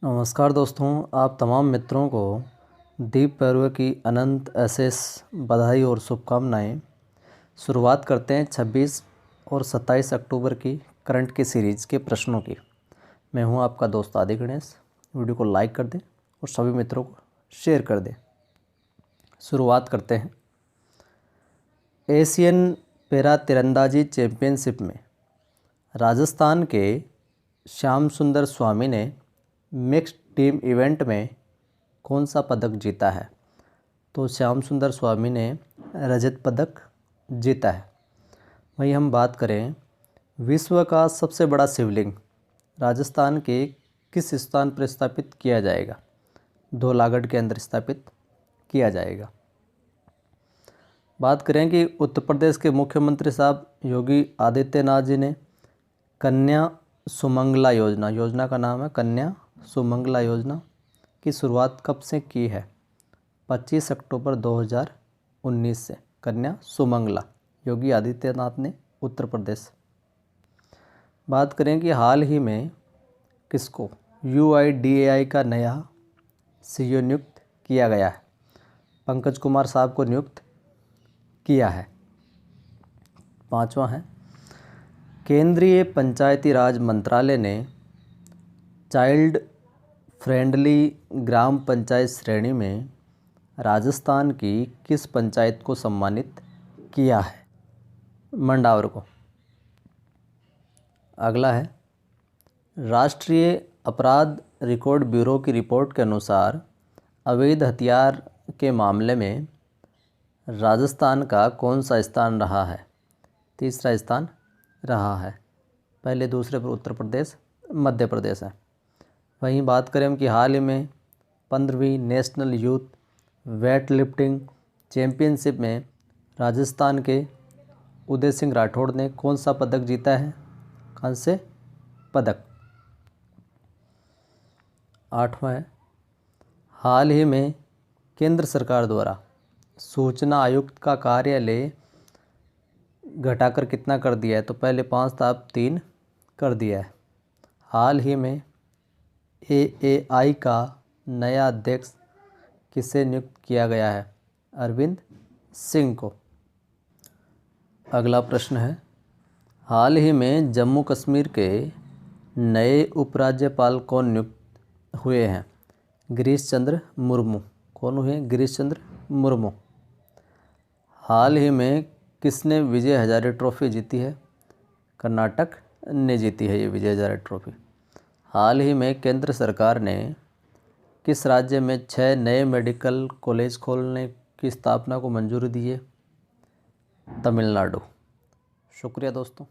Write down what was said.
नमस्कार दोस्तों, आप तमाम मित्रों को दीप पर्व की अनंत अशेष बधाई और शुभकामनाएं। शुरुआत करते हैं 26 और 27 अक्टूबर की करंट की सीरीज़ के प्रश्नों की। मैं हूं आपका दोस्त आदि गणेश। वीडियो को लाइक कर दें और सभी मित्रों को शेयर कर दें। शुरुआत करते हैं। एशियन पैरा तीरंदाजी चैम्पियनशिप में राजस्थान के श्याम सुंदर स्वामी ने मिक्स्ड टीम इवेंट में कौन सा पदक जीता है? तो श्याम सुंदर स्वामी ने रजत पदक जीता है। वहीं हम बात करें विश्व का सबसे बड़ा शिवलिंग राजस्थान के किस स्थान पर स्थापित किया जाएगा? धौलागढ़ के अंदर स्थापित किया जाएगा। बात करें कि उत्तर प्रदेश के मुख्यमंत्री साहब योगी आदित्यनाथ जी ने कन्या सुमंगला योजना का नाम है कन्या सुमंगला योजना की शुरुआत कब से की है? 25 अक्टूबर 2019 से। कन्या सुमंगला योगी आदित्यनाथ ने उत्तर प्रदेश। बात करें कि हाल ही में किसको UIDAI का नया CEO नियुक्त किया गया है? पंकज कुमार साहब को नियुक्त किया है। पांचवा है, केंद्रीय पंचायती राज मंत्रालय ने चाइल्ड फ्रेंडली ग्राम पंचायत श्रेणी में राजस्थान की किस पंचायत को सम्मानित किया है? मंडावर को। अगला है, राष्ट्रीय अपराध रिकॉर्ड ब्यूरो की रिपोर्ट के अनुसार अवैध हथियार के मामले में राजस्थान का कौन सा स्थान रहा है? तीसरा स्थान रहा है। पहले दूसरे पर उत्तर प्रदेश, मध्य प्रदेश है। वहीं बात करें हम कि हाल ही में 15वीं national youth weight lifting championship में राजस्थान के उदय सिंह राठौड़ ने कौन सा पदक जीता है? कांस्य पदक। आठवां है, हाल ही में केंद्र सरकार द्वारा सूचना आयुक्त का कार्यालय घटाकर कितना कर दिया है? तो पहले 5 था, अब 3 कर दिया है। हाल ही में AAI का नया अध्यक्ष किसे नियुक्त किया गया है? अरविंद सिंह को। अगला प्रश्न है, हाल ही में जम्मू कश्मीर के नए उपराज्यपाल कौन नियुक्त हुए हैं? गिरीश चंद्र मुर्मू। कौन हुए? गिरीश चंद्र मुर्मू। हाल ही में किसने विजय हजारे ट्रॉफी जीती है? कर्नाटक ने जीती है ये विजय हजारे ट्रॉफी। हाल ही में केंद्र सरकार ने किस राज्य में 6 नए मेडिकल कॉलेज खोलने की स्थापना को मंजूरी दी है? तमिलनाडु। शुक्रिया दोस्तों।